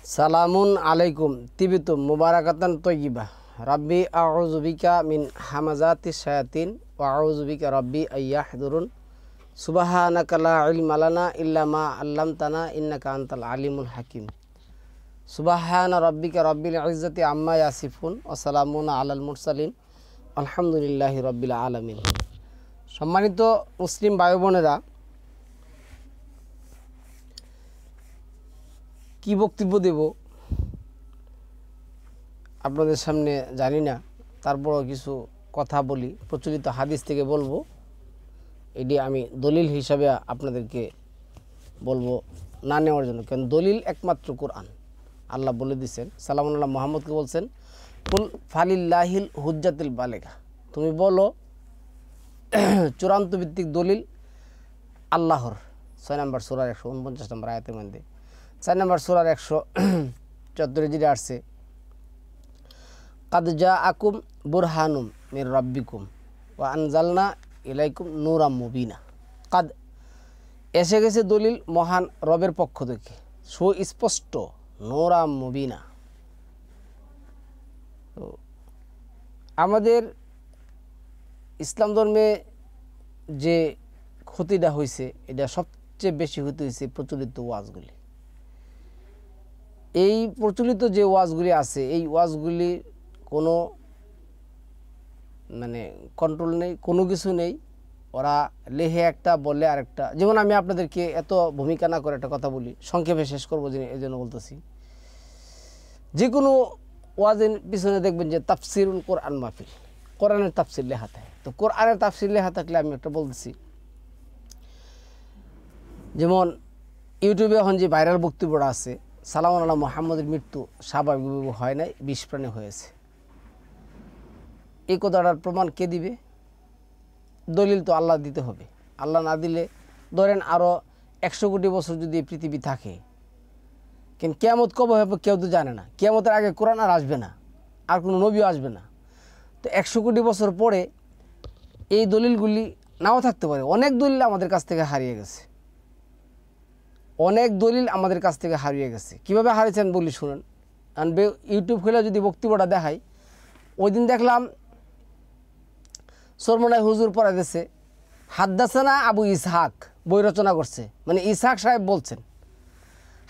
সালামুন আলাইকুম তিবিতুম মুবারাকাতান তয়্যিবা রাব্বি আউযু বিকা মিন হামাযাতিশ শায়াতিন ওয়া আউযু বিকা রাব্বি আইয়াহদুরুন সুবহানাকা লা ইলমা লানা ইল্লা মা আল্লামতানা ইন্নাকা আনতাল আলিমুল হাকিম সুবহানা রাব্বিকা রাব্বিল ইজ্জাতি আম্মা ইয়াসিফুন ওয়া সালামুন আলাল মুরসালিন আলহামদুলিল্লাহি রাব্বিল আলামিন। সম্মানিত মুসলিম ভাই বোনেরা, কি বক্তব্য দেব আপনাদের সামনে জানি না, তারপরও কিছু কথা বলি, প্রচলিত হাদিস থেকে বলবো। এটি আমি দলিল হিসাবে আপনাদেরকে বলবো না নেওয়ার জন্য, কারণ দলিল একমাত্র কোরআন। আল্লাহ বলে দিয়েছেন, সালামুল্লাহ মুহাম্মদকে বলছেন, কুল ফালিল্লাহিল হুজ্জাতুল বালেগা, তুমি বলো চূড়ান্ত ভিত্তিক দলিল আল্লাহর। 6 নম্বর সূরার 149 নম্বর আয়াতের মধ্যে 4 নম্বর সূরার 174 যেটা আসছে, কাদ জাআকুম বুরহানুম মির রাব্বিকুম ওয়া আনজালনা ইলাইকুম নূরাম মুবিনা। কাদ এসে গেছে দলিল মহান রবের পক্ষ থেকে, সুস্পষ্ট, নূরাম মুবিনা। তো আমাদের ইসলাম ধর্মে যে ক্ষতিটা হয়েছে, এটা সবচেয়ে বেশি হতে হয়েছে প্রচলিত ওয়াজগুলি। এই প্রচলিত যে ওয়াজগুলি আছে, এই ওয়াজগুলি কোনো কন্ট্রোল নেই, কোনো কিছু নেই। ওরা লেহে একটা বলে আরেকটা। যেমন আমি আপনাদেরকে এত ভূমিকা না করে একটা কথা বলি, সংক্ষেপে শেষ করবো, এই জন্য বলতেছি। যে কোনো ওয়াজের পিছনে দেখবেন যে তাফসিরুল কোরআন মাহফিল, কোরআনের তাফসির লেখা থাকে। তো কোরআনের তাফসির লেখা থাকলে আমি একটা বলতেছি, যেমন ইউটিউবে এখন যে ভাইরাল বক্তব্যটা আছে, সালামুল্লাহ মুহাম্মদের মৃত্যু স্বাভাবিকভাবে হয় নাই, বিষ প্রাণে হয়েছে। এই কথাটার প্রমাণ কে দিবে? দলিল তো আল্লাহ দিতে হবে। আল্লাহ না দিলে, ধরেন আরও 100 কোটি বছর যদি পৃথিবী থাকে, কিন্তু কিয়ামত কবে হবে কেউ তো জানে না। কিয়ামতের আগে কোরআন আর আসবে না, আর কোনো নবীও আসবে না। তো 100 কোটি বছর পরে এই দলিলগুলি নাও থাকতে পারে। অনেক দলিল আমাদের কাছ থেকে হারিয়ে গেছে, অনেক দলিল আমাদের কাছ থেকে হারিয়ে গেছে। কীভাবে হারিয়েছেন বলি, শুনেন। ইউটিউব খুলে যদি বক্তব্যটা দেখাই, ওই দিন দেখলাম সরমনায় হুজুর পড়াইতেছে, হাদ্দাসানা আবু ইসহাক বই রচনা করছে, মানে ইসহাক সাহেব বলছেন,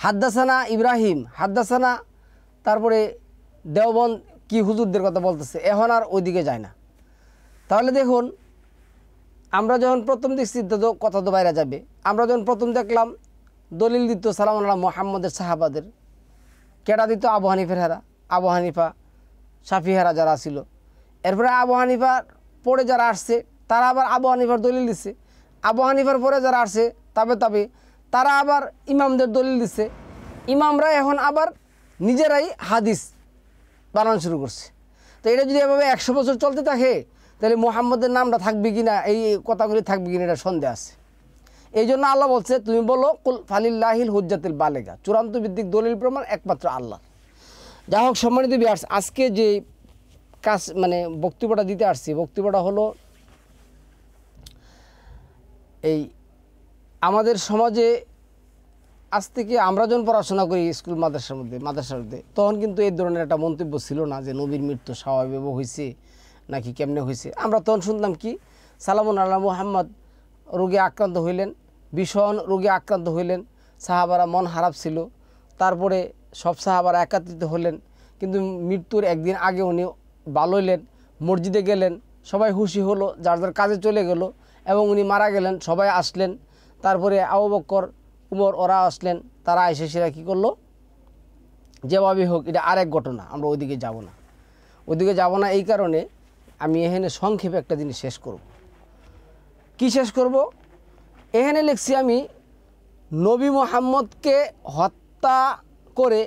হাদ্দাসানা ইব্রাহিম, হাদ্দাসানা, তারপরে দেওবন্দ কি হুজুরদের কথা বলতেছে। এখন আর ওইদিকে যায় না। তাহলে দেখুন, আমরা যখন প্রথম দেখছি তো কথা তো বাইরে যাবে। আমরা যখন প্রথম দেখলাম দলিল দিত সালামুল্লাহ মুহাম্মদের সাহাবাদের, কেটা দিত? আবু হানিফের হেরা, আবু হানিফা, শাফি হেরা যারা ছিল। এরপরে আবু হানিফার পরে যারা আসছে, তারা আবার আবু হানিফার দলিল দিচ্ছে। আবু হানিফার পরে যারা আসছে তাবে তারা আবার ইমামদের দলিল দিচ্ছে। ইমামরা এখন আবার নিজেরাই হাদিস বানানো শুরু করছে। তো এটা যদি এভাবে 100 বছর চলতে থাকে, তাহলে মুহাম্মদের নামটা থাকবে কি না, এই কথাগুলি থাকবে কিনা, এটা সন্দেহ আছে। এই জন্য আল্লাহ বলছে, তুমি বলো কুল ফালিল্লাহিল হুজ্জাতুল বালেগা, চূড়ান্ত ভিত্তিক দলিল প্রমাণ একমাত্র আল্লাহ। যা হোক, সম্মানিত ভিউয়ার্স, আজকে যে কাজ বক্তব্যটা দিতে আসছি, বক্তব্যটা হলো এই আমাদের সমাজে আজ থেকে আমরা যখন পড়াশোনা করি স্কুল মাদ্রাসার মধ্যে, তখন কিন্তু এই ধরনের একটা মন্তব্য ছিল না যে নবীর মৃত্যু স্বাভাবিক হয়েছে নাকি কেমনে হয়েছে। আমরা তখন শুনতাম কি, সালামুল্লাহ মুহাম্মদ রোগে আক্রান্ত হইলেন, ভীষণ রোগে আক্রান্ত হইলেন, সাহাবারা মন খারাপ ছিল। তারপরে সব সাহাবারা একত্রিত হলেন, কিন্তু মৃত্যুর একদিন আগে উনি ভালো হইলেন, মসজিদে গেলেন, সবাই খুশি হলো, যার যার কাজে চলে গেল, এবং উনি মারা গেলেন, সবাই আসলেন। তারপরে আবু বকর, উমর ওরা আসলেন, তারা এসে সেরা কী করলো, যেভাবে হোক, এটা আরেক ঘটনা, আমরা ওইদিকে যাব না। এই কারণে আমি এখানে সংক্ষেপে একটা জিনিস শেষ করব। কি শেষ করব? এখানে লিখছি আমি, নবী মুহাম্মদকে হত্যা করে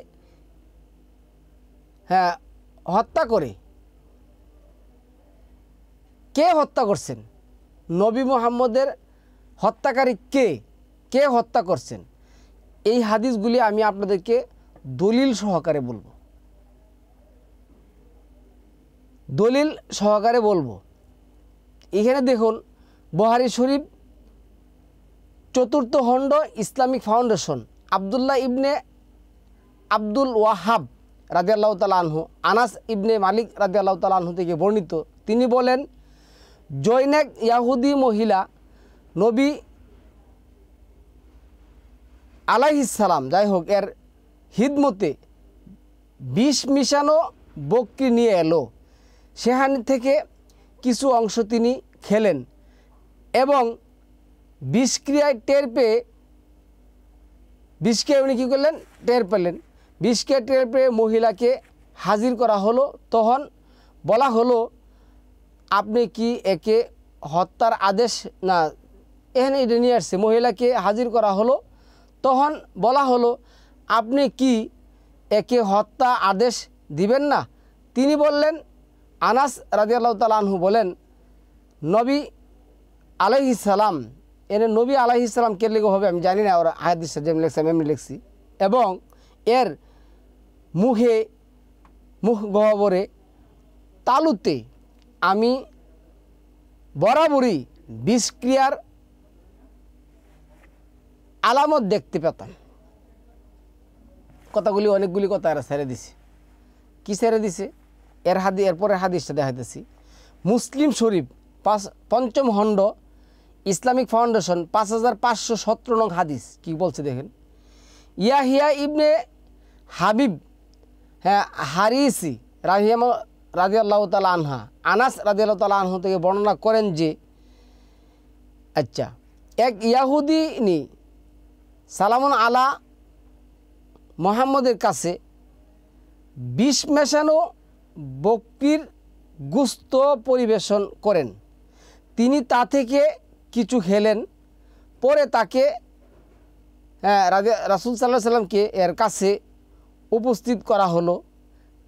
কে হত্যা করছেন, নবী মুহাম্মদের হত্যাকারী কে হত্যা করছেন, এই হাদিসগুলি আমি আপনাদেরকে দলিল সহকারে বলবো। এখানে দেখুন, বুখারী শরীফ 4th খণ্ড, ইসলামিক ফাউন্ডেশন, আবদুল্লাহ ইবনে আব্দুল ওয়াহাব রাদিয়াল্লাহু তাআলা আনহু, আনাস ইবনে মালিক রাদিয়াল্লাহু তাআলা আনহু থেকে বর্ণিত, তিনি বলেন, জৈনেক ইয়াহুদি মহিলা নবী আলাইহিস সালাম যাই হোক এর হিদমতে বিষ মিশানো বকরি নিয়ে এলো। সেখান থেকে কিছু অংশ তিনি খেলেন এবং বিষক্রিয়ায় বিষক্রিয়া উনি কী করলেন, টের পেলেন। বিষক্রিয়া টের পেয়ে মহিলাকে হাজির করা হলো। তখন বলা হলো, আপনি কি একে হত্যার আদেশ না, এখানে এটা নিয়ে আসছে, মহিলাকে হাজির করা হলো। তখন বলা হলো, আপনি কি একে হত্যা আদেশ দিবেন না? তিনি বললেন, আনাস রাদিয়াল্লাহু তাআলা আনহু বলেন, নবী আলাইহিস সালাম, এনে নবী আলাইহিস সালাম কে লেগে হবে আমি জানি না, ওরা হাদিসে যেমনি লিখছে আমি এমনি লিখছি, এবং এর মুখ গহ্বরে তালুতে আমি বরাবরই বিষক্রিয়ার আলামত দেখতে পেতাম। কথাগুলি অনেকগুলি কথা এরা ছেড়ে দিছে। কি ছেড়ে দিছে? এরপরের হাদিসটা দেখাইতেছি। মুসলিম শরীফ ৫ম খণ্ড ইসলামিক ফাউন্ডেশন ৫৫১৭ নং হাদিস কি বলছে দেখেন। ইয়াহিয়া ইবনে হাবিব হারিসি রাদিয়াল্লাহু তাআলা আনহা আনাস রাদিয়াল্লাহু তাআলা আনহু থেকে বর্ণনা করেন যে, আচ্ছা, এক ইয়াহুদিনী সালামুন আলা মুহাম্মদের কাছে বিষ মেশানো বকরির গোশত পরিবেশন করেন। তিনি তা থেকে কিছু খেলেন। পরে তাকে রাসূল সাল্লাল্লাহু আলাইহি সাল্লামকে এর কাছে উপস্থিত করা হলো।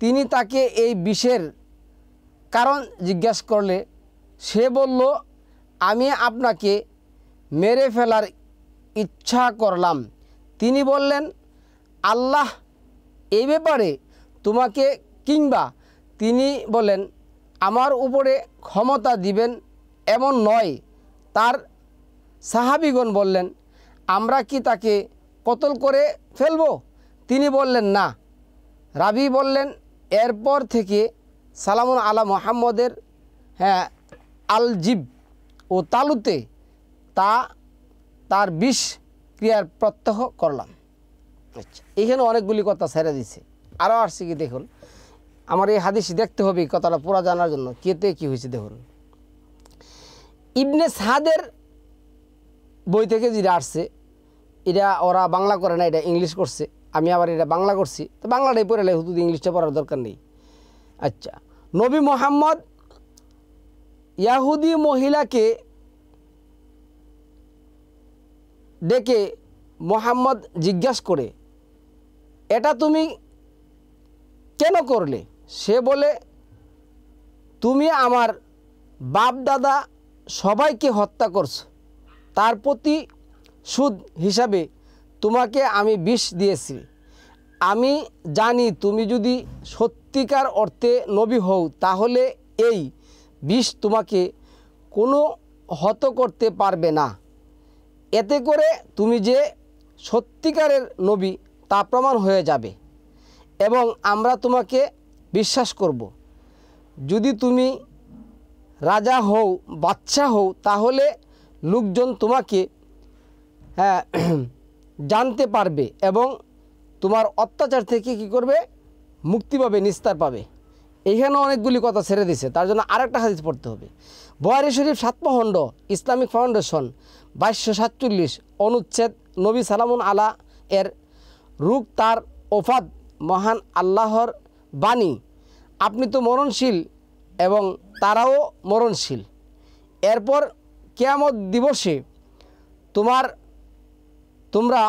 তিনি তাকে এই বিষের কারণ জিজ্ঞাসা করলে সে বলল, আমি আপনাকে মেরে ফেলার ইচ্ছা করলাম। তিনি বললেন, আল্লাহ এই ব্যাপারে তোমাকে, কিংবা তিনি বলেন, আমার উপরে ক্ষমতা দিবেন এমন নয়। তার সাহাবীগণ বললেন, আমরা কি তাকে কতল করে ফেলব? তিনি বললেন, না। রাবি বললেন, এরপর থেকে সালামুন আলা মুহাম্মদের আলজিব ও তালুতে তার বিষ ক্রিয়ার প্রত্যক্ষ করলাম। আচ্ছা, এখানে অনেকগুলি কথা ছেড়ে দিছে। আরও আসছে কি দেখুন, আমার এই হাদিস দেখতে হবে কথাটা পুরা জানার জন্য। কেতে কি হয়েছে দেখুন। ইবনে সাদের বই থেকে যেটা আসছে, এটা ওরা বাংলা করে না, এটা ইংলিশ করছে। আমি আবার এটা বাংলা করছি, তো বাংলাটাই পড়ে লাই, শুধু ইংলিশটা পড়ার দরকার নেই। আচ্ছা, নবী মুহাম্মদ ইয়াহুদি মহিলাকে ডেকে মুহাম্মদ জিজ্ঞাসা করে, এটা তুমি কেন করলে? সে বলে, তুমি আমার বাপ দাদা সবাইকে হত্যা করছো, তার প্রতি সুদ হিসাবে তোমাকে আমি বিষ দিয়েছি। আমি জানি তুমি যদি সত্যিকার অর্থে নবী হও তাহলে এই বিষ তোমাকে কোনো হত করতে পারবে না। এতে করে তুমি যে সত্যিকারের নবী তা প্রমাণ হয়ে যাবে এবং আমরা তোমাকে বিশ্বাস করব। যদি তুমি রাজা হও, বাদশা হও, তাহলে লোকজন তোমাকে জানতে পারবে এবং তোমার অত্যাচার থেকে কি করবে? মুক্তি পাবে, নিস্তার পাবে। এইখানে অনেকগুলি কথা ছেড়ে দিছে, তার জন্য আরেকটা হাদিস পড়তে হবে। বুখারী শরীফ ৭ম খণ্ড ইসলামিক ফাউন্ডেশন ২২৪৭ অনুচ্ছেদ, নবী সালামুন আলা এর রূপ তার ওফাত মহান আল্লাহর বাণী, আপনি তো মরণশীল এবং তারাও মরণশীল। এরপর কিয়ামত দিবসে তোমরা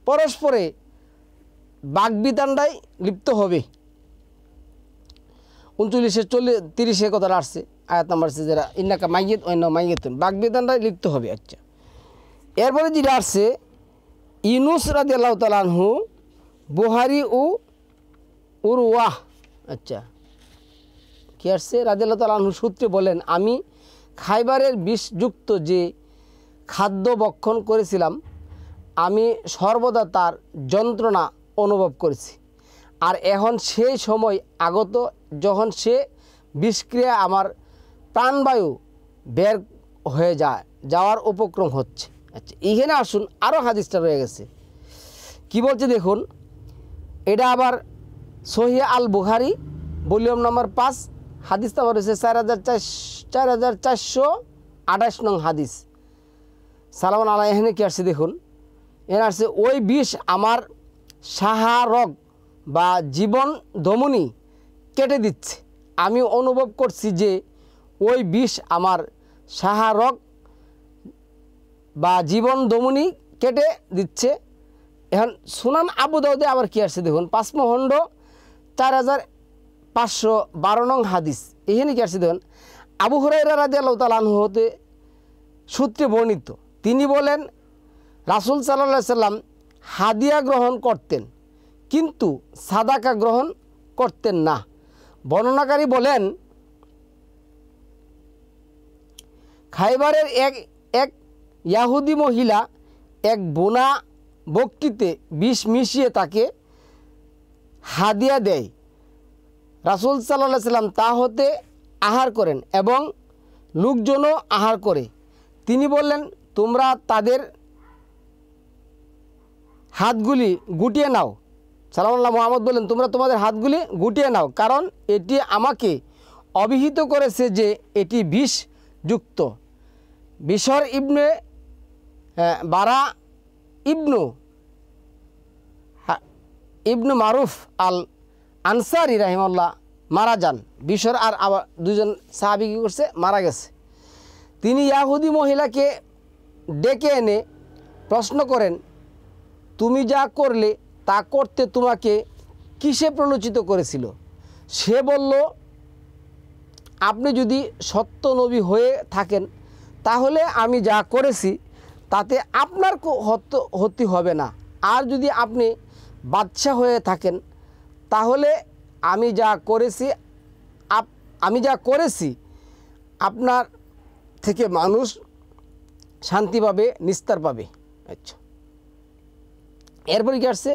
পরস্পরে বাগবিতণ্ডায় লিপ্ত হবে। ৩৯-৩০ কথাটা আসছে, আয়াত নাম্বার আছে, যারা ইন্নাকা মাইয়িত অন্য মাইয়িতুন, বাগবিতণ্ডায় লিপ্ত হবে। আচ্ছা, এরপরে যেটা আসছে, ইউনুস রাদিয়াল্লাহু তাআলা আনহু, বুখারী ও উরওয়াহ, আচ্ছা কি আসছে, রাদিয়াল্লাহু তাআলা আনহু সূত্রে বলেন, আমি খাইবারের বিষযুক্ত যে খাদ্য ভক্ষণ করেছিলাম, আমি সর্বদা তার যন্ত্রণা অনুভব করেছি। আর এখন সেই সময় আগত যখন সে বিষক্রিয়া আমার প্রাণবায়ু বের হয়ে যাওয়ার উপক্রম হচ্ছে। আচ্ছা, এখানে আসুন আরও হাদিসটা রয়ে গেছে। কি বলছে দেখুন, এটা আবার সহিহ আল বুখারী ভলিউম নম্বর 5 হাদিস নাম্বার হচ্ছে 4428 নং হাদিস। সালাম আলাইহি এখানে কি আসছে দেখুন, এখানে আসছে ওই বিষ আমার সাহারগ বা জীবন ধমনী কেটে দিচ্ছে। আমি অনুভব করছি যে ওই বিষ আমার সাহারগ বা জীবন ধমনী কেটে দিচ্ছে। এখন সুনান আবু দাউদে আবার কি আসছে দেখুন, 5 খণ্ড 4512 নং হাদিস। এখানে কি আসছে দেখুন, আবু হুরায়রা রাদিয়াল্লাহু তাআলা আনহু হতে সূত্রে বর্ণিত, তিনি বলেন রাসূল সাল্লাল্লাহু আলাইহি সাল্লাম হাদিয়া গ্রহণ করতেন কিন্তু সাদাকা গ্রহণ করতেন না। বর্ণনাকারী বলেন, খাইবারের এক ইয়াহুদি মহিলা এক বোনা বকটিতে বিষ মিশিয়ে তাকে হাদিয়া দেয়। রাসূল সাল্লাল্লাহু আলাইহি সাল্লাম তা হতে আহার করেন এবং লোকজনও আহার করে। তিনি বললেন, তোমরা তাদের হাতগুলি গুটিয়ে নাও। সাল্লাল্লাহু মুহাম্মদ বললেন, তোমরা তোমাদের হাতগুলি গুটিয়ে নাও, কারণ এটি আমাকে অভিহিত করেছে যে এটি বিষযুক্ত। বিশর ইবনে বারা ইবনু মারুফ আল আনসারি রাহিমাহুল্লাহ মারা যান। বিশর আর আবার দুজন সাহাবী কী করছে, মারা গেছে। তিনি ইয়াহুদি মহিলাকে ডেকে এনে প্রশ্ন করেন, তুমি যা করলে তা করতে তোমাকে কিসে প্ররোচিত করেছিল? সে বলল, আপনি যদি সত্য নবী হয়ে থাকেন তাহলে আমি যা করেছি তাতে আপনার ক্ষতি হবে না, আর যদি আপনি বাদশা হয়ে থাকেন তাহলে আমি যা করেছি আপনার থেকে মানুষ শান্তি পাবে, নিস্তার পাবে। আচ্ছা, এরপরে কি আসছে,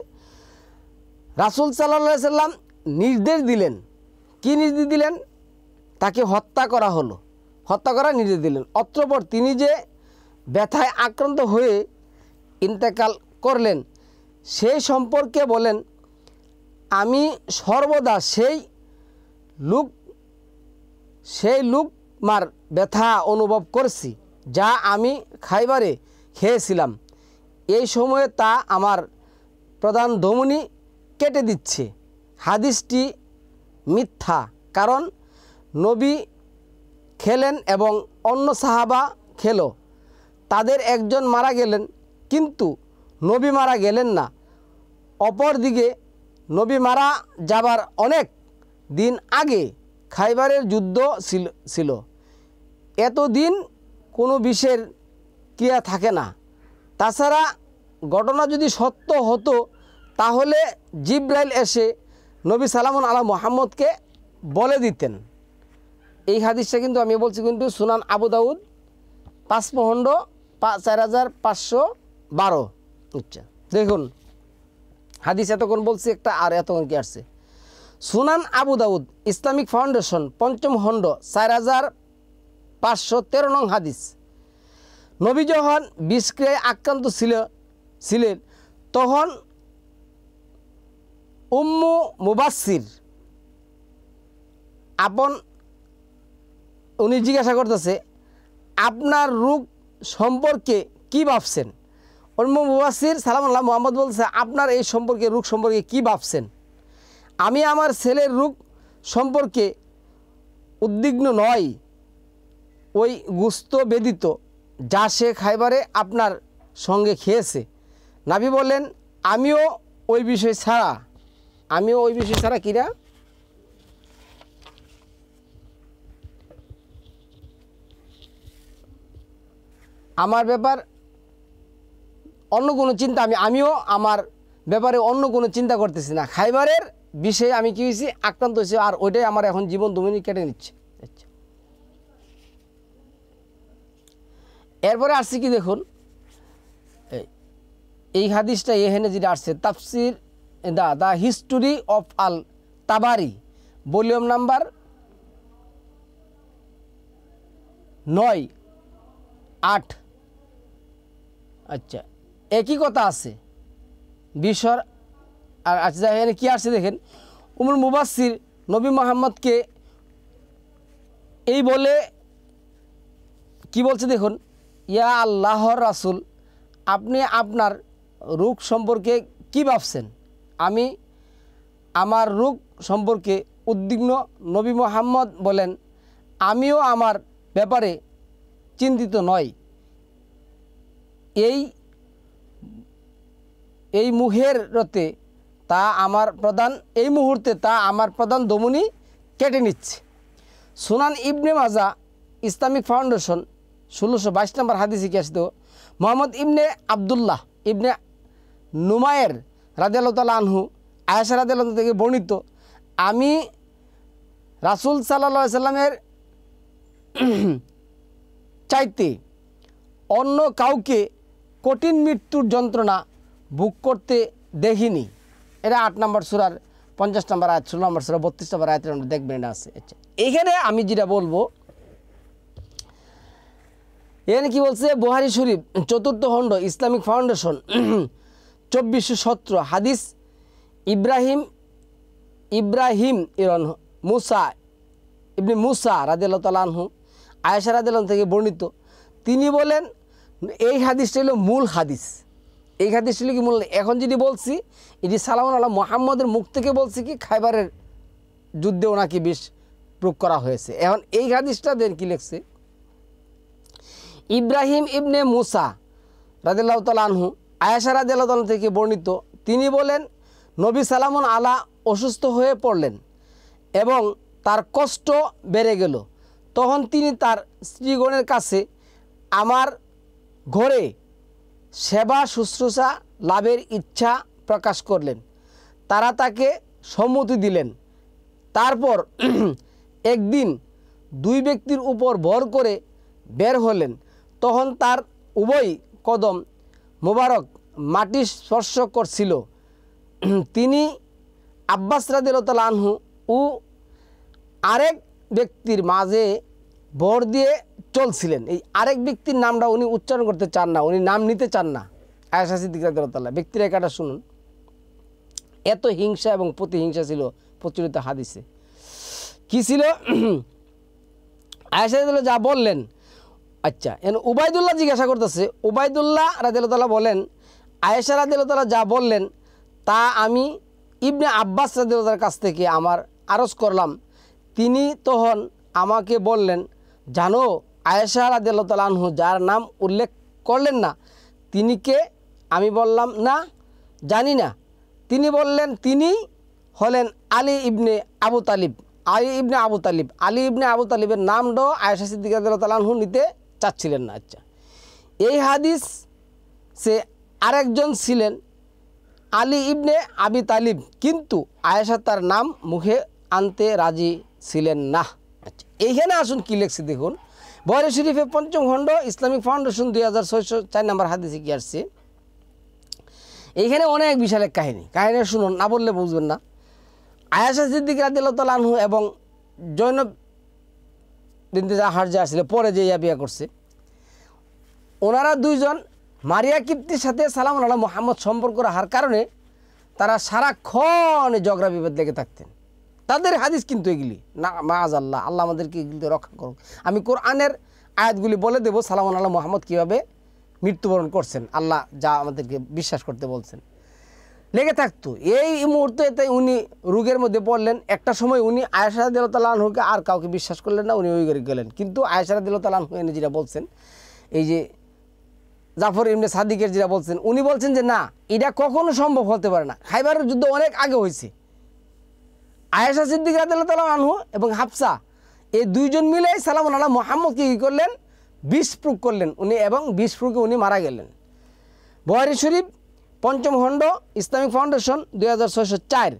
রাসূল সাল্লাল্লাহু আলাইহি সাল্লাম নির্দেশ দিলেন। কি নির্দেশ দিলেন? তাকে হত্যা করার নির্দেশ দিলেন। অতঃপর তিনি যে ব্যথায় আক্রান্ত হয়ে ইন্তেকাল করলেন সেই সম্পর্কে বলেন, আমি সর্বদা সেই লুকমার ব্যথা অনুভব করছি যা আমি খাইবারে খেয়েছিলাম। এই সময়ে তা আমার প্রধান ধমনী কেটে দিচ্ছে। হাদিসটি মিথ্যা, কারণ নবী খেলেন এবং অন্য সাহাবা খেল। তাদের একজন মারা গেলেন কিন্তু নবী মারা গেলেন না। অপরদিকে নবী মারা যাবার অনেক দিন আগে খাইবারের যুদ্ধ ছিল। এতদিন কোনো বিষের ক্রিয়া থাকে না। তাছাড়া ঘটনা যদি সত্য হতো তাহলে জিবরাইল এসে নবী সালামুন আলা মুহাম্মদকে বলে দিতেন। এই হাদিসটা কিন্তু আমি বলছি কিন্তু সুনান আবু দাউদ 5 খণ্ড 4512। আচ্ছা, দেখুন হাদিস এতক্ষণ বলছি একটা, আর এতক্ষণ কি আসছে। সুনান আবু দাউদ ইসলামিক ফাউন্ডেশন 5ম খণ্ড 4513 নং হাদিস। নবী যখন বিষক্রিয়ায় আক্রান্ত ছিলেন তখন উম্মু মুবাসসির উনি জিজ্ঞাসা করতেছে, আপনার রোগ সম্পর্কে কি ভাবছেন? উম্মু মুবাসসির সালামুল্লাহ মুহাম্মদ বলছে, আপনার এই রোগ সম্পর্কে কি ভাবছেন? আমি আমার ছেলের রোগ সম্পর্কে উদ্বিগ্ন নয়, ওই গুস্ত বেদিত যা সে খাইবারে আপনার সঙ্গে খেয়েছে। নবী বললেন, আমিও ওই বিষয় ছাড়া কিনা আমার ব্যাপার অন্য কোনো চিন্তা আমিও আমার ব্যাপারে অন্য কোনো চিন্তা করতেছি না। খাইবারের বিষয়ে আমি কি হয়েছি, আক্রান্ত হয়েছি, আর ওইটাই আমার এখন জীবন ধমনী কেটে নিচ্ছে। আচ্ছা, এরপরে আসছি কি দেখুন, এই হাদিসটা এখানে যেটা আসছে তাফসির the history of Al তাবারি volume number 9-8। আচ্ছা, একই কথা আছে বিশর। আর আচ্ছা, এখানে কী আসছে দেখেন, উমুল মুবাসসির নবী মুহাম্মদকে এই বলে কি বলছে দেখুন, ইয়া আল্লাহর রাসূল, আপনি আপনার রূপ সম্পর্কে কি ভাবছেন? আমি আমার রূপ সম্পর্কে উদ্বিগ্ন। নবী মুহাম্মদ বলেন, আমিও আমার ব্যাপারে চিন্তিত নয়। এই মুহূর্তে তা আমার প্রধান ধমনী কেটে নিচ্ছে। সুনান ইবনে মাজা ইসলামিক ফাউন্ডেশন 1622 নম্বর হাদিসে কি আসতো, মোহাম্মদ ইবনে আবদুল্লাহ ইবনে নুমায়ের রাদিয়াল্লাহু তাআলা আনহু আয়েশা রাদিয়াল্লাহু থেকে বর্ণিত, আমি রাসূল সাল্লাল্লাহু আলাইহি সাল্লামের চাইতে অন্য কাউকে কঠিন মৃত্যুর যন্ত্রণা ভোগ করতে দেখিনি। এটা 8 নম্বর সূরার 50 নম্বর আয়াত, 16 নম্বর সূরা 32 নম্বর আয়াতের আমরা দেখবেন এটা আছে। আচ্ছা, এখানে আমি যেটা বলবো, এখানে কি বলছে, বুখারী শরীফ 4th খণ্ড ইসলামিক ফাউন্ডেশন 2417 হাদিস, ইব্রাহিম ইবনে মুসা রাদিয়াল্লাহু তাআলা আনহু আয়েশা রাদিয়াল্লাহু থেকে বর্ণিত, তিনি বলেন, এই হাদিসটা হলো মূল হাদিস। এই হাদিসটা হলো কি মূল। এখন যদি বলছি এটি সালামুন আলা মুহাম্মদের মুখ থেকে বলছি কি খাইবারের যুদ্ধে ওনাকে বিষ প্রয়োগ করা হয়েছে। এখন এই হাদিসটা দেন কি লিখছে, ইব্রাহিম ইবনে মুসা রাদিয়াল্লাহু তাআলা আনহু আয়েশা রাদিয়াল্লাহু তাআলা থেকে বর্ণিত, তিনি বলেন, নবী সালামুন আলা অসুস্থ হয়ে পড়লেন এবং তার কষ্ট বেড়ে গেল। তখন তিনি তার স্ত্রীগণের কাছে আমার ঘরে সেবা শুশ্রূষা লাভের ইচ্ছা প্রকাশ করলেন। তারা তাকে সম্মতি দিলেন। তারপর একদিন 2 ব্যক্তির উপর ভর করে বের হলেন। তখন তার উভয় কদম মোবারক মাটি স্পর্শ করছিল। তিনি আব্বাস রাদিয়াল্লাহু তাআলা আনহু ও আরেক ব্যক্তির মাঝে ভর দিয়ে চলছিলেন। এই আরেক ব্যক্তির নামটা উনি উচ্চারণ করতে চান না, উনি নাম নিতে চান না। আয়েশা সিদ্দিকা রাদিয়াল্লাহু তাআলা ব্যক্তির একাটা শুনুন, এত হিংসা এবং প্রতিহিংসা ছিল প্রচলিত হাদিসে। কি ছিল? আয়েশা রাদিয়াল্লাহু যা বললেন। আচ্ছা, এখন উবাইদুল্লাহ জিজ্ঞাসা করতেছে, উবাইদুল্লাহ রাদিয়াল্লাহু তাআলা বলেন, আয়েশা রাদিয়াল্লাহু তাআলা যা বললেন তা আমি ইবনে আব্বাস রাদিয়াল্লাহু তাআলার কাছ থেকে আমার আরজ করলাম। তিনি তখন আমাকে বললেন, জানো আয়েশা রাদিয়াল্লাহু তাআলা আনহু যার নাম উল্লেখ করলেন না তিনি কে? আমি বললাম, না জানি না। তিনি বললেন, তিনি হলেন আলী ইবনে আবু তালিব। আলী ইবনে আবু তালিবের নামটাও আয়েশা সিদ্দিকা রাদিয়াল্লাহু তাআলা আনহু নিতে চাচ্ছিলেন না। আচ্ছা, এই হাদিস সে আরেকজন ছিলেন আলী ইবনে আবি তালিব, কিন্তু আয়েশা তার নাম মুখে আনতে রাজি ছিলেন না। আচ্ছা, এইখানে আসুন কি লেখছে দেখুন, বুখারী শরীফে 5ম খণ্ড ইসলামিক ফাউন্ডেশন 2604 নম্বর হাদিসে কি আসছে। এইখানে অনেক বিশাল এক কাহিনী শুনুন, না বললে বুঝবেন না। আয়েশা সিদ্দিকা রাদিয়াল্লাহু তাআলা আনহু এবং জৈনব বিনতে জাহার যে আসলে পরে যে বিয়ে করছে, ওনারা দুইজন মারিয়া কিপ্তির সাথে সালামুন আলা মুহাম্মদ সম্পর্ক রাখার কারণে তারা সারাক্ষণ ঝগড়া বিবাদ লেগে থাকতেন। তাদের হাদিস কিন্তু এগুলি না, মাআযাল্লাহ, আল্লাহ আমাদেরকে এগুলিতে রক্ষা করুক। আমি কোরআনের আয়াতগুলি বলে দেব সালামুন আলা মুহাম্মদ কীভাবে মৃত্যুবরণ করছেন, আল্লাহ যা আমাদেরকে বিশ্বাস করতে বলছেন। লেগে থাকতো। এই মুহূর্তে উনি রোগের মধ্যে পড়লেন। একটা সময় উনি আয়েশা রাদিয়াল্লাহু তাআলা আনহুকে আর কাউকে বিশ্বাস করলেন না, উনি ওই ঘরে গেলেন। কিন্তু আয়েশা রাদিয়াল্লাহু তাআলা আনহু এনে যেটা বলছেন, এই যে জাফর ইবনে সাদিকের যেটা বলছেন, উনি বলছেন যে না, এটা কখনো সম্ভব হতে পারে না, খাইবারের যুদ্ধ অনেক আগে হয়েছে। আয়েশা সিদ্দিকা রাদিয়াল্লাহু তাআলা আনহু এবং হাফসা এই দুইজন মিলে সালামুন আলা মুহাম্মদকে কী করলেন, বিষ প্রয়োগ করলেন উনি, এবং বিষ প্রয়োগে উনি মারা গেলেন। বুখারী শরীফ 5ম খণ্ড ইসলামিক ফাউন্ডেশন 2604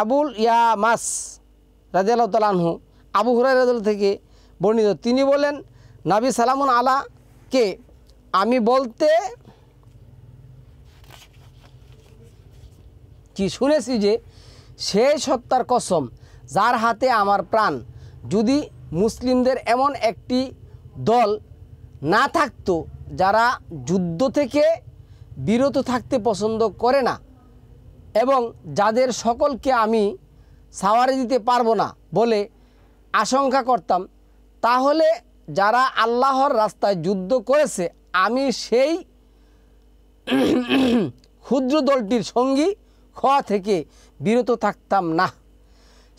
আবুল ইয়ামাস রাদিয়াল্লাহু তাআলা আনহু আবু হুরায়রা রাদিয়াল্লাহু থেকে বর্ণিত, তিনি বলেন, নবী সালামুন আলাকে আমি বলতে কি শুনেছি যে সেই সত্তার কসম যার হাতে আমার প্রাণ, যদি মুসলিমদের এমন একটি দল না থাকতো যারা যুদ্ধ থেকে বিরত থাকতে পছন্দ করে না এবং যাদের সকলকে আমি সাওয়ারি দিতে পারবো না বলে আশঙ্কা করতাম, তাহলে যারা আল্লাহর রাস্তায় যুদ্ধ করেছে আমি সেই ক্ষুদ্র দলটির সঙ্গী হওয়া থেকে বিরত থাকতাম না।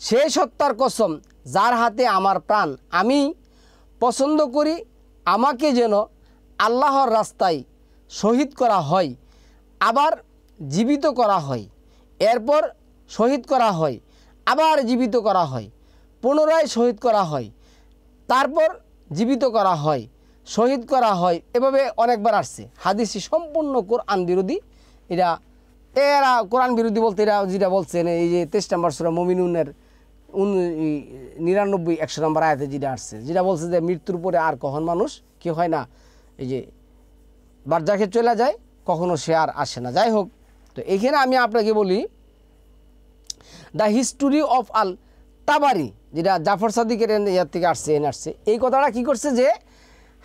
সেই সত্তার কসম যার হাতে আমার প্রাণ, আমি পছন্দ করি আমাকে যেন আল্লাহর রাস্তায় শহীদ করা হয়, আবার জীবিত করা হয়, এরপর শহীদ করা হয়, আবার জীবিত করা হয়, পুনরায় শহীদ করা হয়, তারপর জীবিত করা হয়, শহীদ করা হয়, এভাবে অনেকবার আসছে। হাদিসটি সম্পূর্ণ কোরআন বিরোধী। এরা কোরআন বিরোধী বলতে এরা যেটা বলছেন এই যে 23 নম্বর সূরা মুমিনুনের 99-100 নম্বর আয়াতে যেটা আসছে, যেটা বলছে যে মৃত্যুর পরে আর কখন মানুষ কি হয় না, এই যে বারজাখে চলে যায়, কখনো সে আর আসে না। যাই হোক, তো এখানে আমি আপনাকে বলি দ্য হিস্টোরি অফ আল তাবারি, যেটা জাফর সাদিকের ইয়ার থেকে আসছে এই কথাটা কি করছে যে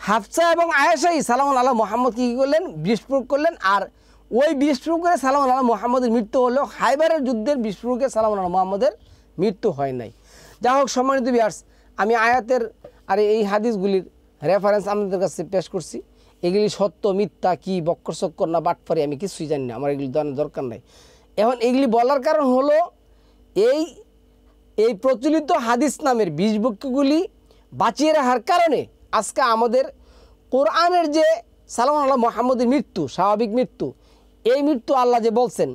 হাফসা এবং আয়েশাই সালাম আল্লাহ মোহাম্মদ কী করলেন, বিস্ফোরক করলেন। আর ওই বিস্ফোরকে সালাম আল্লাহ মোহাম্মদের মৃত্যু হলেও খাইবারের যুদ্ধের বিস্ফোরকে সালাম আল্লাহ মোহাম্মদের মৃত্যু হয় নাই। যা হোক সম্মানিত ভিউয়ার্স, আমি আয়াতের আর এই হাদিসগুলির রেফারেন্স আপনাদের কাছে পেশ করছি। এগুলি সত্য মিথ্যা কি বক্কর চক্কর না বাটফারি আমি কিছুই জানি না, আমার এগুলি জানার দরকার নাই। এখন এগুলি বলার কারণ হলো এই প্রচলিত হাদিস নামের বিষবক্যগুলি বাঁচিয়ে রাখার কারণে আজকে আমাদের কোরআনের যে সালাম আল্লাহ মোহাম্মদের মৃত্যু, স্বাভাবিক মৃত্যু, এই মৃত্যু আল্লাহ যে বলছেন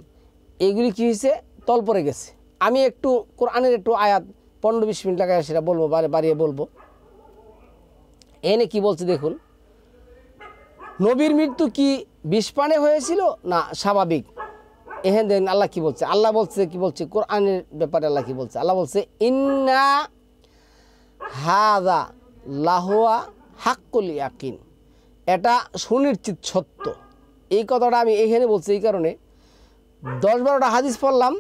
এইগুলি কী হয়েছে, তল পড়ে গেছে। আমি একটু কোরআনের একটু আয়াত 15-20 মিনিট লাগায় সেটা বলবো, বাড়িয়ে বলবো। এনে কি বলছে দেখুন, নবীর মৃত্যু কি বিষপানে হয়েছিল না স্বাভাবিক? এখানে দেখেন আল্লাহ কি বলছে। আল্লাহ বলছে কি বলছে কোরআনের ব্যাপারে, আল্লাহ কি বলছে? আল্লাহ বলছে ইন্না হাযা লাহুয়া হাক্কুল ইয়াকিন, এটা সুনিশ্চিত সত্য। এই কথাটা আমি এখানে বলছি এই কারণে, 10-12টা হাদিস পড়লাম,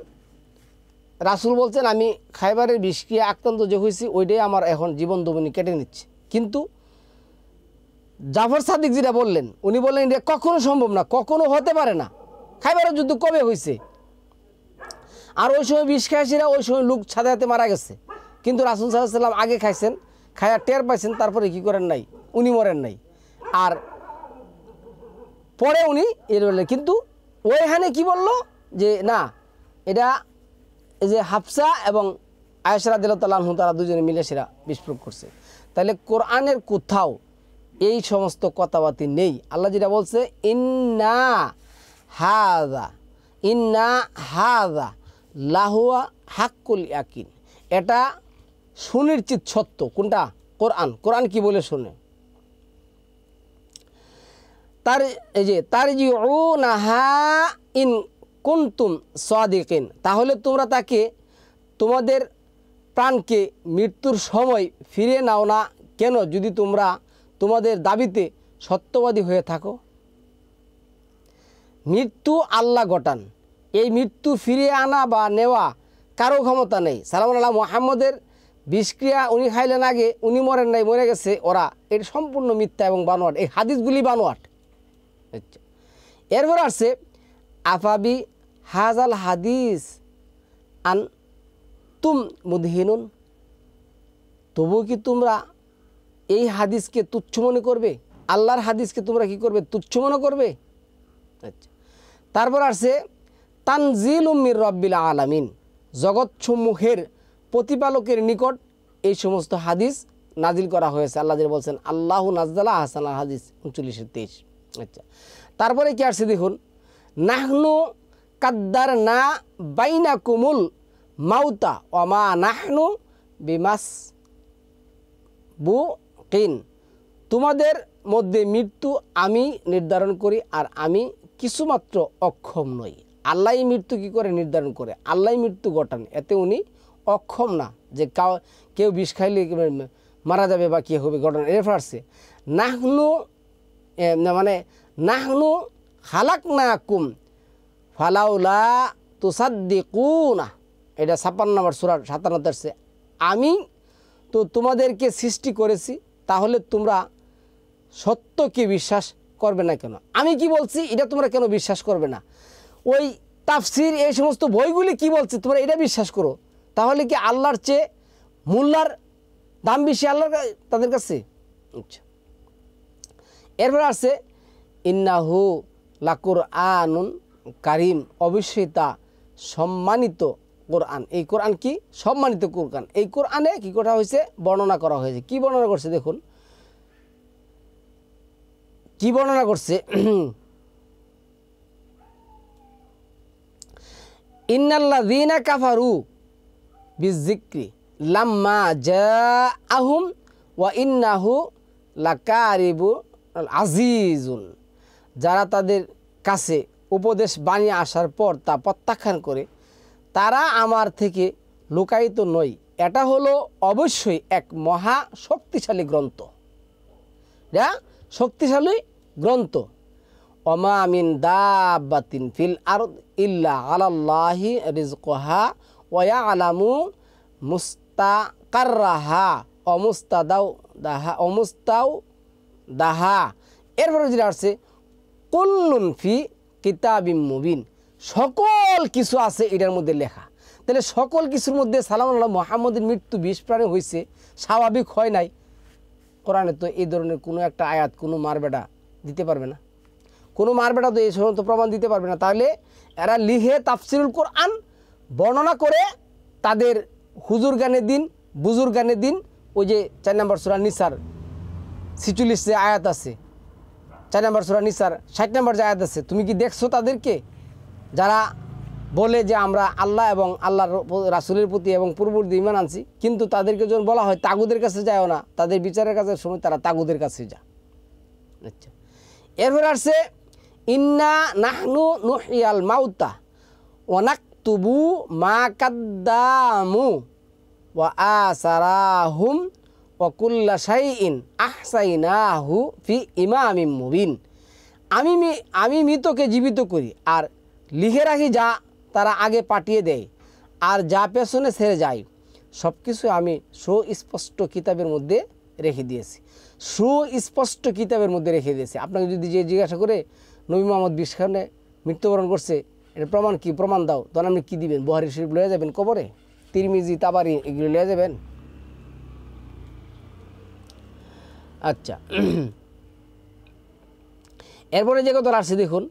রাসূল বলছেন আমি খাইবারের বিষক্রিয়া আক্রান্ত যে হয়েছি ওইটাই আমার এখন জীবন দমনি কেটে নিচ্ছে। কিন্তু জাফর সাদিক যেটা বললেন, উনি বললেন এটা কখনো সম্ভব না, কখনো হতে পারে না। খাইবারের যুদ্ধ কবে হয়েছে? আর ওই সময় বিষ খাইছিরা, ওই সময় লোক ছাদে হাতে মারা গেছে, কিন্তু রাসূল সাল্লাল্লাহু আলাইহি সাল্লাম আগে খাইছেন, খায়া টের পাইছেন, তারপরে কি করেন নাই, উনি মরেন নাই, আর পরে উনি এর বললেন। কিন্তু ওইখানে কি বলল যে না, এটা এই যে হাফসা এবং আয়েশা রাদিয়াল্লাহু তাআলা আনহা তারা দুজনে মিলে সেরা বিস্ফোরক করছে। তাহলে কোরআনের কোথাও এই সমস্ত কথাবার্তা নেই। আল্লাহ যেটা বলছে ইন্না হাযা লাহুয়া হাক্কুল ইয়াকিন, এটা সুনিশ্চিত সত্য। কোনটা? কোরআন কি বলে শুনে, তারজিউনাহা ইন কুনতুম সাদিকিন, তাহলে তোমরা তাকে তোমাদের প্রাণকে মৃত্যুর সময় ফিরিয়ে নাও না কেন যদি তোমরা তোমাদের দাবিতে সত্যবাদী হয়ে থাকো। মৃত্যু আল্লাহ ঘটান, এই মৃত্যু ফিরিয়ে আনা বা নেওয়া কারো ক্ষমতা নেই। সালাম আল্লাহ মোহাম্মদের বিষক্রিয়া উনি খাইলেন আগে, উনি মরেন নাই, মরে গেছে ওরা, এটা সম্পূর্ণ মিথ্যা এবং বানোয়াট, এই হাদিসগুলি বানোয়াট। আচ্ছা, এরপর আসছে আফাবি হাজাল হাদিস আন তুম মুদহিনুন, তবু কি তোমরা এই হাদিসকে তুচ্ছ মনে করবে? আল্লাহর হাদিসকে তোমরা কি করবে? তুচ্ছ মনে করবে। আচ্ছা, তারপর আসছে তানজিলুম মির রব্বিল আলামিন, জগৎসমূহের প্রতিপালকের নিকট এই সমস্ত হাদিস নাজিল করা হয়েছে। আল্লাহ যে বলছেন আল্লাহু নাজ্জালা আহসানাল হাদিস 39-23। আচ্ছা, তারপরে কি আসছে দেখুন, নাহনু কাদ্দারনা বাইনাকুমুল মাউতা ওমা নাহনু বিমাসবুকিন, তোমাদের মধ্যে মৃত্যু আমি নির্ধারণ করি আর আমি কিছুমাত্র অক্ষম নই। আল্লাহ মৃত্যু কি করে নির্ধারণ করে, আল্লাহ মৃত্যু ঘটান, এতে উনি অক্ষম না যে কেউ বিষ খাইলে মারা যাবে বা কী হবে ঘটনা। এর ফার্সে নাহনু মানে নাহনু খালাকনাকুম ফালাউলা তুসাদ্দিকুনা, এটা 56 নম্বর সূরার 57 আসছে, আমি তো তোমাদেরকে সৃষ্টি করেছি, তাহলে তোমরা সত্যকে বিশ্বাস করবে না কেন? আমি কি বলছি এটা তোমরা কেন বিশ্বাস করবে না? ওই তাফসির এই সমস্ত বইগুলি কি বলছে তোমরা এটা বিশ্বাস করো, তাহলে কি আল্লাহর চেয়ে মোল্লার দাম বেশি তাদের কাছে? আচ্ছা, এরপর আছে ইন্নাহু লাকুরআনুন কারিম, অবশ্যই তা সম্মানিত কোরআন। এই কোরআন কি? সম্মানিত কোরআন। এই কোরআনে কি করা হয়েছে? বর্ণনা করা হয়েছে। কি বর্ণনা করছে দেখুন, কি বর্ণনা করছে। ইন্নাল্লাযীনা কাফারু বিযিকরি লাম্মা জাআহুম ওয়া ইন্নাহু লাকারিবু আজিজুন, যারা তাদের কাছে উপদেশ বাণী আসার পর তা প্রত্যাখ্যান করে, তারা আমার থেকে লুকায়িত নয়, এটা হলো অবশ্যই এক মহা শক্তিশালী গ্রন্থ। এটা শক্তিশালী গ্রন্থ। ওমা মিন দাব্বাতিন ফিল আরদ ইল্লা আলাল্লাহি রিজকুহা ওয়া ইয়ালামু মুস্তাকাররাহা ওয়া মুস্তাওদাহা। এরপরে যেটা আছে কুল্লুন ফি কিতাবিম মুবিন, সকল কিছু আছে এটার মধ্যে লেখা। তাহলে সকল কিছুর মধ্যে সালামুল্লাহ মুহাম্মদের মৃত্যু 20 প্রাণে হয়েছে, স্বাভাবিক হয় নাই। কোরআনে তো এই ধরনের কোনো একটা আয়াত কোনো মারবেটা দিতে পারবে না, কোনো মারবেটা তো এই সমস্ত প্রমাণ দিতে পারবে না। তাহলে এরা লিখে তাফসিরুল কোরআন বর্ণনা করে তাদের হুজুর গানের দিন, বুজুর গানের দিন, ওই যে 4 নম্বর সূরা নিসার 46 যে আয়াত আছে, 4 নম্বর সূরা নিসার 60 নম্বর যে আয়াত আছে, তুমি কি দেখছো তাদেরকে যারা বলে যে আমরা আল্লাহ এবং আল্লাহর রাসূলের প্রতি এবং পূর্ববর্তী ঈমান আনছি, কিন্তু তাদেরকে যখন বলা হয় তাগুদের কাছে যায়ও না, তাদের বিচারের কাছে সময় তারা তাগুদের কাছে যায়। আচ্ছা, এরপর আসছে ইন্না নাহনু নুহইয়াল মাউতা ওয়া নাকতুবু মা কাদ্দামু ওয়া আসারাহুম ওয়া কুল্লা শাইইন আহসাইনাহু ফি ইমামিম মুবিন। আমি মৃতকে জীবিত করি আর লিখে রাখি যা তারা আগে পাঠিয়ে দেয়, আর যা পেছনে ছেড়ে যায়, সব কিছু আমি সুস্পষ্ট কিতাবের মধ্যে রেখে দিয়েছি। সুস্পষ্ট কিতাবের মধ্যে রেখে দিয়েছি। আপনাকে যদি যে জিজ্ঞাসা করে নবী মোহাম্মদ 20 খানে মৃত্যুবরণ করছে, এর প্রমাণ কি? প্রমাণ দাও। তখন আপনি কী দিবেন? বুখারী শরীফ লয়ে যাবেন কবরে? তিরমিজি, তাবারি এগুলো লয়ে যাবেন? আচ্ছা, এরপরে যে কথা আসছে দেখুন,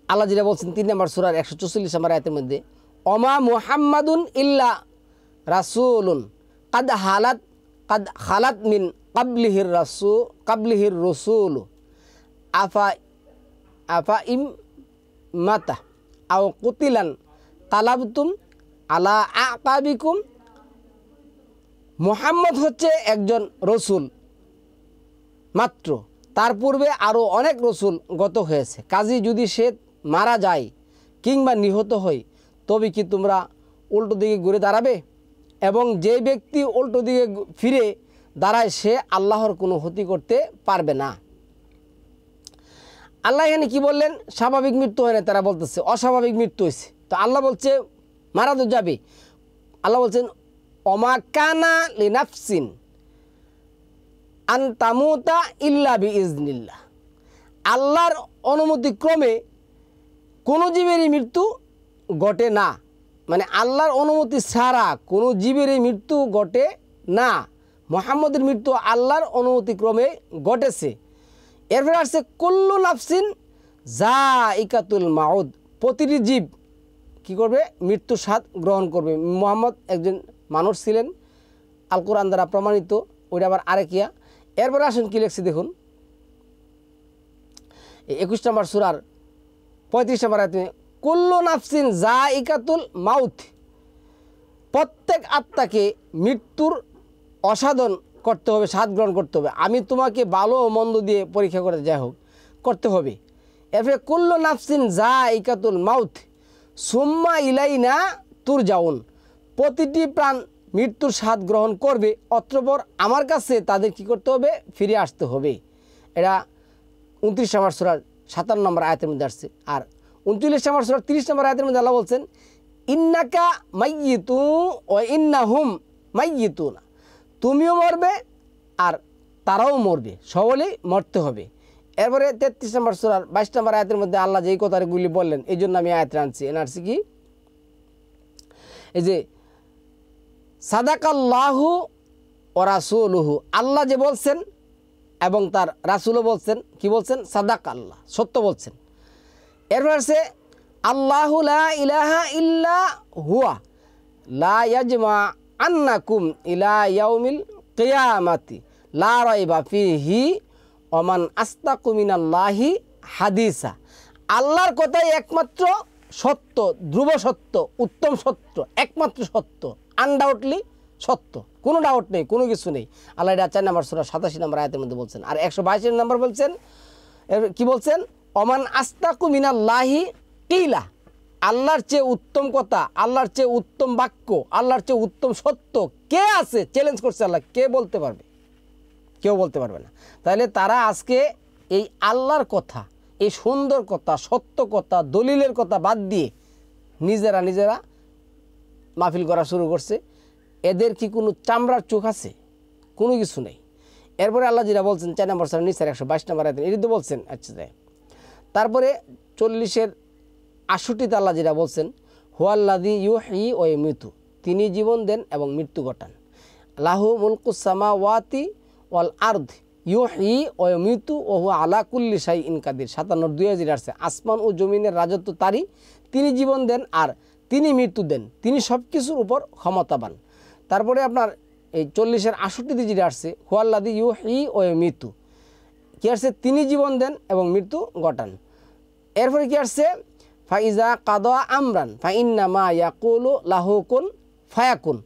আল্লাহ যেটা বলছেন 3 নম্বর সূরার 144 নম্বর আয়াতের মধ্যে, ওমা মুহাম্মাদুন ইল্লা রাসূলুন কাদ খালাত মিন কাবলিহির রাসূল আফা ইম মাতা আও কুতিলান কালাবতুম আলা আকাবিকুম। মুহাম্মদ হচ্ছে একজন রসুল মাত্র, তার পূর্বে আরও অনেক রসুল গত হয়েছে। কাজী যদি সে মারা যায় কিংবা নিহত হয়, তবে কি তোমরা উল্টো দিকে ঘুরে দাঁড়াবে? এবং যে ব্যক্তি উল্টো দিকে ফিরে দাঁড়ায় সে আল্লাহর কোনো ক্ষতি করতে পারবে না। আল্লাহ এখানে কি বললেন? স্বাভাবিক মৃত্যু হয় না, তারা বলতেছে অস্বাভাবিক মৃত্যু হয়েছে। তো আল্লাহ বলছে মারা তো যাবে। আল্লাহ বলছেন ওমা কানা লিনাফসিন আন তামুতা ইল্লা বিইজনিল্লাহ, আল্লাহর অনুমতি ক্রমে কোনো জীবেরই মৃত্যু ঘটে না। মানে আল্লাহর অনুমতি ছাড়া কোনো জীবেরই মৃত্যু ঘটে না। মুহাম্মদের মৃত্যু আল্লাহর অনুমতি ক্রমে ঘটেছে। এরপরে আসছে কুল্লু নাফসিন যায়িকাতুল মাউত, প্রতিটি জীব কি করবে? মৃত্যুর স্বাদ গ্রহণ করবে। মুহাম্মদ একজন মানুষ ছিলেন, আল কোরআন দ্বারা প্রমাণিত, ওইটা আবার আরেকিয়া। এরপরে আসুন কি লিখছে দেখুন, 21 নম্বর সূরার 35 নম্বর আয়াতে, কুল্লু নাফসিন যায়িকাতুল মাউত, প্রত্যেক আত্মাকে মৃত্যুর অসাধন করতে হবে, স্বাদ গ্রহণ করতে হবে। আমি তোমাকে ভালো ও মন্দ দিয়ে পরীক্ষা করে যাই হোক করতে হবে। এরপরে কুল্লু নাফসিন যায়িকাতুল মাউত সুম্মা ইলাইনা তুরজাউন, প্রতিটি প্রাণ মৃত্যুর স্বাদ গ্রহণ করবে, অতঃপর আমার কাছে তাদের কি করতে হবে? ফিরে আসতে হবে। এটা 29 নম্বর সূরার 57 নম্বর আয়াতের মধ্যে আসছে। আর 39 নম্বর সূরা 30 নম্বর আয়াতের মধ্যে আল্লাহ বলছেন ইন্নাকা মাইয়িতু ওয়া ইন্নাহুম মাইয়িতুন, তুমিও মরবে আর তারাও মরবে, সকলেই মরতে হবে। এরপরে 33 নম্বর সূরার 22 নম্বর আয়াতের মধ্যে আল্লাহ যেই কথাগুলি বললেন, এই জন্য আমি আয়াত আনছি কি, এই যে সাদাকাল্লাহু ওয়া রাসূলুহু, আল্লাহ যে বলছেন এবং তার রাসূলও বলছেন, কি বলছেন, সাদাক, আল্লাহ সত্য বলছেন। এরপর আছে আল্লাহু লা ইলাহা ইল্লা হুয়া লা ইয়াজমা আন্নাকুম ইলা ইয়াউমিল কিয়ামাতি লা রাইবা ফিহি ওমান আস্তাকু মিনাল্লাহি হাদিসা, আল্লাহর কথাই একমাত্র সত্য, ধ্রুব সত্য, উত্তম সত্য, একমাত্র সত্য, আনডাউটলি সত্য, কোনো ডাউট নেই, কোনো কিছু নেই। আল্লাহ এটা 4 নম্বর সূরা 87 নম্বর আয়াতের মধ্যে বলছেন। আর 122 নম্বর বলছেন, কি বলছেন, ওমান আস্তাকু মিনাল্লাহি কিলা, আল্লাহর চেয়ে উত্তম কথা, আল্লাহর চেয়ে উত্তম বাক্য, আল্লাহর চেয়ে উত্তম সত্য কে আছে, চ্যালেঞ্জ করছে আল্লাহ, কে বলতে পারবে? কেউ বলতে পারবে না। তাহলে তারা আজকে এই আল্লাহর কথা, এই সুন্দর কথা, সত্য কথা, দলিলের কথা বাদ দিয়ে নিজেরা মাহফিল করা শুরু করছে। এদের কি কোনো চামড়ার চোখ আছে? কোনো কিছু নেই। এরপরে আল্লাহ যেটা বলছেন 4 নম্বর সূরা নিসার 122 নম্বর আয়াতে, এটা তো বলছেন। আচ্ছা, যায় তারপরে 40-এর 68তে আল্লাহ যেটা বলছেন হুয়াল্লাযী ইউহয়ী ওয়া ইউমীতু, তিনি জীবন দেন এবং মৃত্যু ঘটান। লাহু মুলকুস সামাওয়াতি ওয়াল আরদ ইউহয়ী ওয়া ইউমীতু ওয়া হুয়া আলা কুল্লি শাইইন কাদির। 57 যেটা আছে, আসমান ও জমিনের রাজত্ব তারই, তিনি জীবন দেন আর তিনি মৃত্যু দেন, তিনি সব কিছুর উপর ক্ষমতাবান। তারপরে আপনার এই 40-এর 68তে যেটা আসছে হুয়াল্লাযী ইউহয়ী ওয়া ইউমীতু, কি আসছে, তিনি জীবন দেন এবং মৃত্যু ঘটান। এরপরে কি আসছে ফাইজা কাদা আমরান ফাইন্নামা ইয়াকুলু লাহু কুন ফায়াকুন,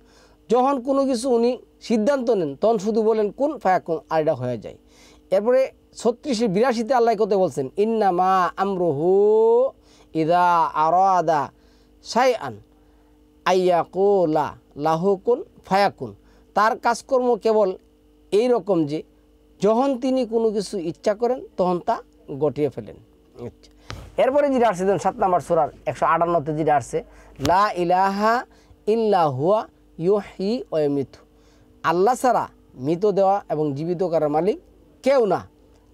যখন কোনো কিছু উনি সিদ্ধান্ত নেন তখন শুধু বলেন কুন ফায়াকুন, আর এটা হয়ে যায়। এরপরে 36-82তে আল্লাহ কত বলছেন ইন্নামা আমরুহু ইযা আরাদা শাইআন আইয়াকুলা লাহু কুন ফায়াকুন, তার কাজকর্ম কেবল এই রকম যে যখন তিনি কোনো কিছু ইচ্ছা করেন তখন তা ঘটিয়ে ফেলেন। আচ্ছা, এরপরে যেটা আসছে 7 নম্বর সূরার 158তে যেটা আসছে লা ইলাহা ইল্লা হুয়া ইউহয়ী ওয়া ইউমীতু, আল্লাহ ছাড়া মৃত দেওয়া এবং জীবিত করার মালিক কেউ না।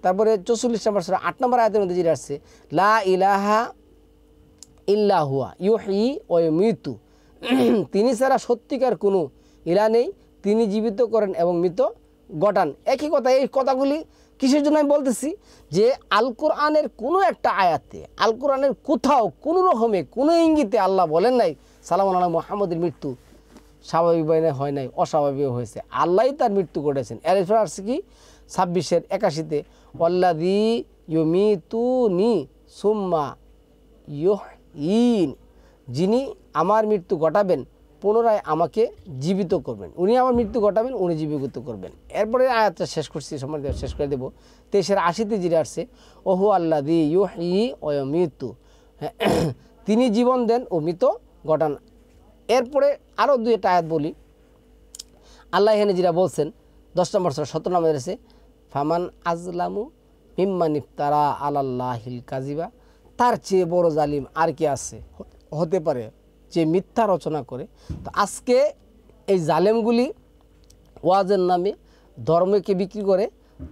তারপরে 44 নম্বর সূরা 8 নম্বর আয়াতের মধ্যে যেটা আসছে লা ইলাহা ইল্লা হুয়া ইউহয়ী ওয়া ইউমীতু, তিনি ছাড়া সত্যিকার কোনো ইলা নেই, তিনি জীবিত করেন এবং মৃত ঘটান। একই কথা। এই কথাগুলি কিসের জন্য আমি বলতেছি, যে আল কোরআনের কোনো একটা আয়াতে, আল কোরআনের কোথাও কোনো রকমে কোনো ইঙ্গিতে আল্লাহ বলেন নাই সালামুন আলা মুহাম্মদের মৃত্যু স্বাভাবিকভাবে হয় নাই, অস্বাভাবিক হয়েছে, আল্লাহই তার মৃত্যু ঘটেছেন। এরপর আসছে কি 26-এর 81তে ওয়াল্লাযী ইউমীতুনি সুম্মা ইউহয়ীন, যিনি আমার মৃত্যু ঘটাবেন পুনরায় আমাকে জীবিত করবেন, উনি আমার মৃত্যু ঘটাবেন, উনি জীবিত করবেন। এরপরে আয়াতটা শেষ করছি, সময় শেষ করে দেবো। 23-এর 80তে যেটা আসছে ওহু আল্লাযী ইউহয়ী ওয়া ইউমীতু, তিনি জীবন দেন ও মৃত ঘটান। এরপরে আরও 2-একটা আয়াত বলি। আল্লাহ এখানে যেটা বলছেন 10 নম্বর সূরা 17 নম্বর আছে ফামান আজলামু মিম্মান ইফতারা আলাল্লাহিল কাযিবা, তার চেয়ে বড় জালিম আর কি আছে হতে পারে যে মিথ্যা রচনা করে। তো আজকে এই জালেমগুলি ওয়াজের নামে ধর্মকে বিক্রি করে,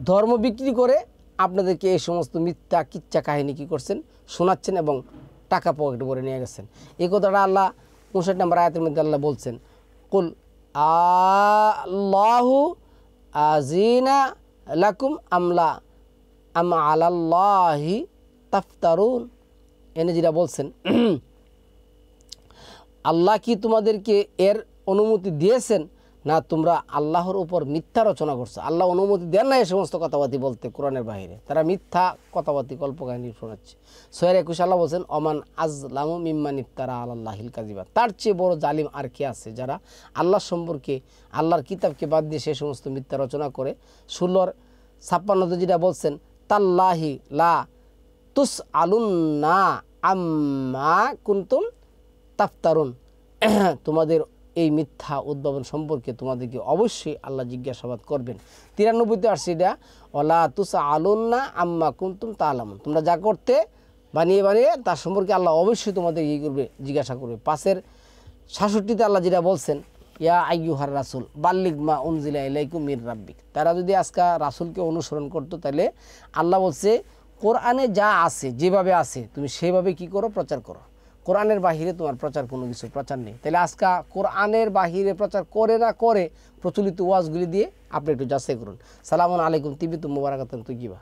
ধর্ম বিক্রি করে আপনাদেরকে এই সমস্ত মিথ্যা কিচ্ছা কাহিনী কী করছেন, শোনাচ্ছেন এবং টাকা পকেটে করে নিয়ে গেছেন। এই কথাটা আল্লাহ 59 নম্বর আয়াতের মধ্যে আল্লাহ বলছেন কুল আল্লাহু আজিনা লাকুম আমলা আম আলাল্লাহি তাফতারুন, এনে যেটা বলছেন আল্লাহ কি তোমাদেরকে এর অনুমতি দিয়েছেন না তোমরা আল্লাহর উপর মিথ্যা রচনা করছো। আল্লাহ অনুমতি দেন না এই সমস্ত কথাবার্তি বলতে কোরআনের বাইরে, তারা মিথ্যা কথাবার্তি কল্পকাহিনী শোনাচ্ছে। 6-21 আল্লাহ বলছেন অমান আজলামু মিম্মান ইফতারা আলাল্লাহিল কাযিবা, তার চেয়ে বড় জালিম আর কে আছে যারা আল্লাহ সম্পর্কে, আল্লাহর কিতাবকে বাদ দিয়ে সেই সমস্ত মিথ্যা রচনা করে। 16-56 যেটা বলছেন তাল্লাহি লা তুস আলুন্না আম্মা কুনতুম তাফতারুন, তোমাদের এই মিথ্যা উদ্ভাবন সম্পর্কে তোমাদেরকে অবশ্যই আল্লাহ জিজ্ঞাসাবাদ করবেন। 93-তে আসছে এটা ওয়ালা তুসআলুন্না আম্মা কুনতুম তা'লামুন, তোমরা যা করতে বানিয়ে বানিয়ে তার সম্পর্কে আল্লাহ অবশ্যই তোমাদের করবে, জিজ্ঞাসা করবে। 5-এর 66-তে আল্লাহ যেটা বলছেন, ইয়া আইয়ুহার রাসূল বাল্লিগ মা উনজিলা ইলাইকুম মির রাব্বিক। তারা যদি আজকে রাসূলকে অনুসরণ করতো, তাহলে আল্লাহ বলছে কোরআনে যা আছে, যেভাবে আছে তুমি সেভাবে কি করো, প্রচার করো। কোরআনের বাহিরে তোমার প্রচার কোনো কিছু প্রচার নেই। তাহলে আজকে কোরআনের বাহিরে প্রচার করে না করে প্রচলিত ওয়াজগুলি দিয়ে আপনি একটু যাচাই করুন। সালামুন আলাইকুম তিবিতুম মুবারাকাতুন তুইয়িবা।